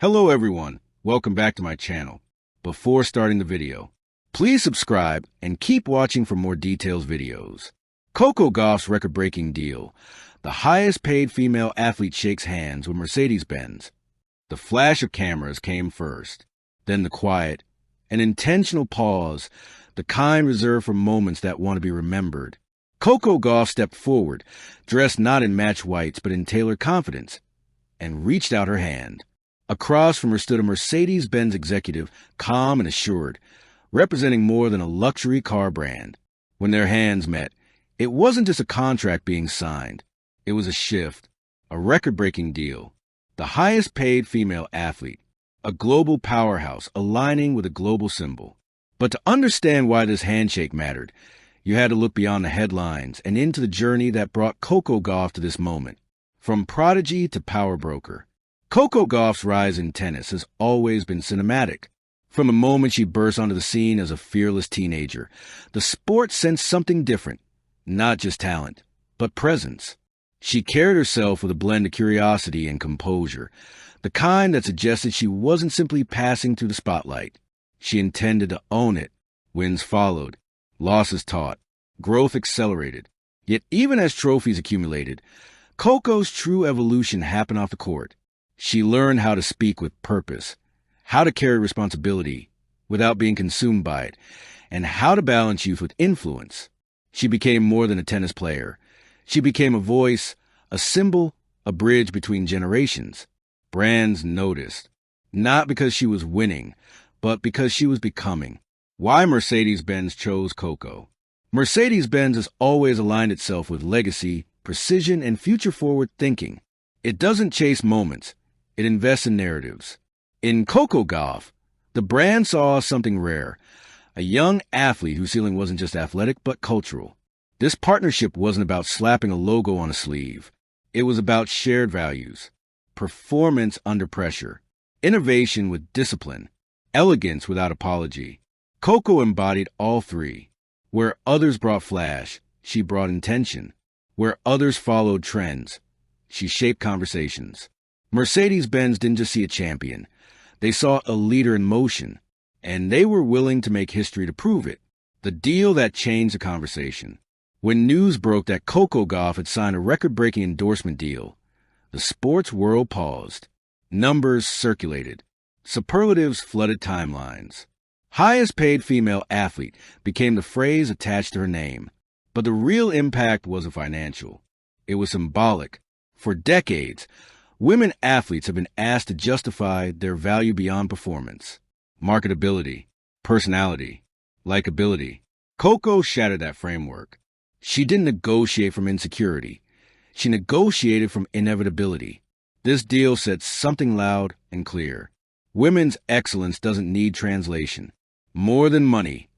Hello everyone, welcome back to my channel. Before starting the video, please subscribe and keep watching for more details videos. Coco Gauff's record-breaking deal. The highest paid female athlete shakes hands with Mercedes-Benz. The flash of cameras came first, then the quiet, an intentional pause, the kind reserved for moments that want to be remembered. Coco Gauff stepped forward, dressed not in match whites but in tailored confidence, and reached out her hand. Across from her stood a Mercedes-Benz executive, calm and assured, representing more than a luxury car brand. When their hands met, it wasn't just a contract being signed. It was a shift, a record-breaking deal. The highest-paid female athlete, a global powerhouse aligning with a global symbol. But to understand why this handshake mattered, you had to look beyond the headlines and into the journey that brought Coco Gauff to this moment. From prodigy to power broker, Coco Gauff's rise in tennis has always been cinematic. From the moment she burst onto the scene as a fearless teenager, the sport sensed something different, not just talent, but presence. She carried herself with a blend of curiosity and composure, the kind that suggested she wasn't simply passing through the spotlight. She intended to own it. Wins followed, losses taught, growth accelerated. Yet even as trophies accumulated, Coco's true evolution happened off the court. She learned how to speak with purpose, how to carry responsibility without being consumed by it, and how to balance youth with influence. She became more than a tennis player. She became a voice, a symbol, a bridge between generations. Brands noticed, not because she was winning, but because she was becoming. Why Mercedes-Benz chose Coco? Mercedes-Benz has always aligned itself with legacy, precision, and future-forward thinking. It doesn't chase moments. It invests in narratives. In Coco Gauff, the brand saw something rare, a young athlete whose ceiling wasn't just athletic but cultural. This partnership wasn't about slapping a logo on a sleeve. It was about shared values, performance under pressure, innovation with discipline, elegance without apology. Coco embodied all three. Where others brought flash, she brought intention. Where others followed trends, she shaped conversations. Mercedes-Benz didn't just see a champion. They saw a leader in motion, and they were willing to make history to prove it. The deal that changed the conversation. When news broke that Coco Gauff had signed a record-breaking endorsement deal, the sports world paused. Numbers circulated. Superlatives flooded timelines. Highest-paid female athlete became the phrase attached to her name. But the real impact wasn't financial. It was symbolic. For decades, women athletes have been asked to justify their value beyond performance. Marketability, personality, likability. Coco shattered that framework. She didn't negotiate from insecurity. She negotiated from inevitability. This deal said something loud and clear. Women's excellence doesn't need translation. More than money,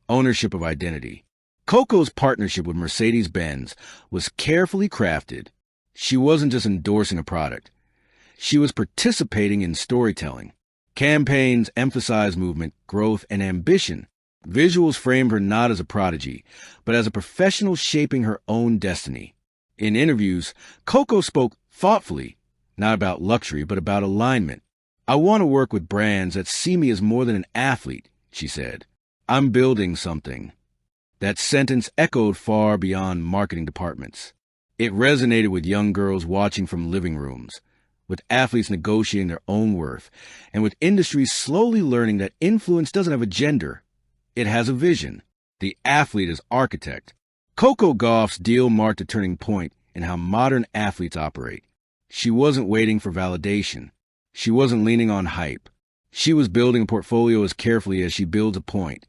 ownership of identity. Coco's partnership with Mercedes-Benz was carefully crafted. She wasn't just endorsing a product. She was participating in storytelling. Campaigns emphasized movement, growth, and ambition. Visuals framed her not as a prodigy, but as a professional shaping her own destiny. In interviews, Coco spoke thoughtfully, not about luxury, but about alignment. "I want to work with brands that see me as more than an athlete," she said. "I'm building something." That sentence echoed far beyond marketing departments. It resonated with young girls watching from living rooms, with athletes negotiating their own worth, and with industries slowly learning that influence doesn't have a gender. It has a vision. The athlete is architect. Coco Gauff's deal marked a turning point in how modern athletes operate. She wasn't waiting for validation. She wasn't leaning on hype. She was building a portfolio as carefully as she builds a point,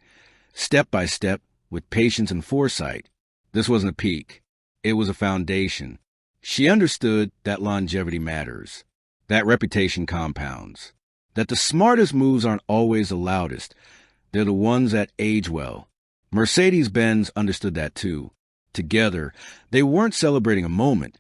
step by step, with patience and foresight. This wasn't a peak. It was a foundation. She understood that longevity matters, that reputation compounds, that the smartest moves aren't always the loudest. They're the ones that age well. Mercedes-Benz understood that too. Together, they weren't celebrating a moment.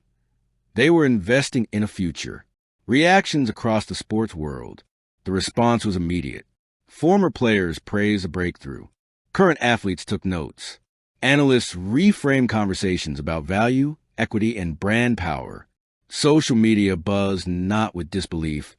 They were investing in a future. Reactions across the sports world. The response was immediate. Former players praised the breakthrough. Current athletes took notes. Analysts reframed conversations about value, equity, and brand power. Social media buzzed not with disbelief,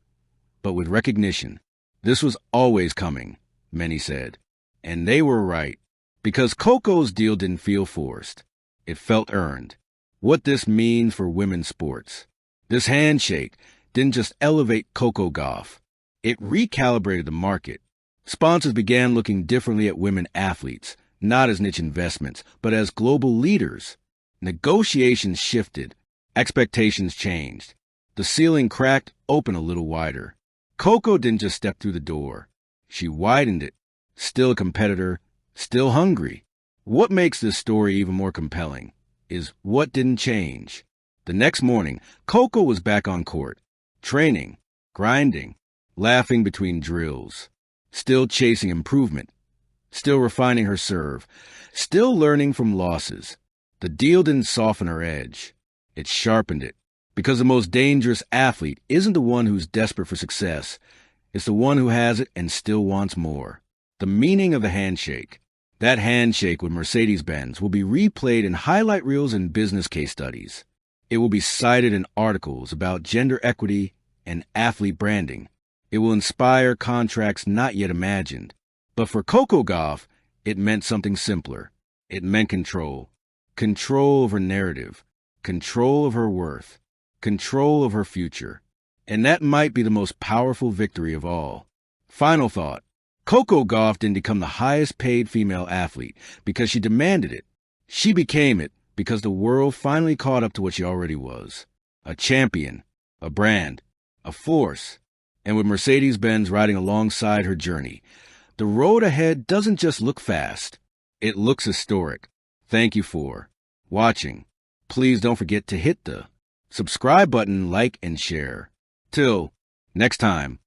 but with recognition. This was always coming, many said. And they were right, because Coco's deal didn't feel forced. It felt earned. What this means for women's sports. This handshake didn't just elevate Coco Gauff. It recalibrated the market. Sponsors began looking differently at women athletes, not as niche investments, but as global leaders. Negotiations shifted. Expectations changed. The ceiling cracked open a little wider. Coco didn't just step through the door. She widened it. Still a competitor, still hungry. What makes this story even more compelling is what didn't change. The next morning, Coco was back on court, training, grinding, laughing between drills, still chasing improvement, still refining her serve, still learning from losses. The deal didn't soften her edge. It sharpened it, because the most dangerous athlete isn't the one who's desperate for success. It's the one who has it and still wants more. The meaning of the handshake. That handshake with Mercedes-Benz will be replayed in highlight reels and business case studies. It will be cited in articles about gender equity and athlete branding. It will inspire contracts not yet imagined. But for Coco Gauff, it meant something simpler. It meant control. Control of her narrative. Control of her worth. Control of her future. And that might be the most powerful victory of all. Final thought. Coco Gauff didn't become the highest paid female athlete because she demanded it. She became it because the world finally caught up to what she already was. A champion, a brand, a force. And with Mercedes-Benz riding alongside her journey, the road ahead doesn't just look fast. It looks historic. Thank you for watching. Please don't forget to hit the subscribe button, like, and share. Till next time.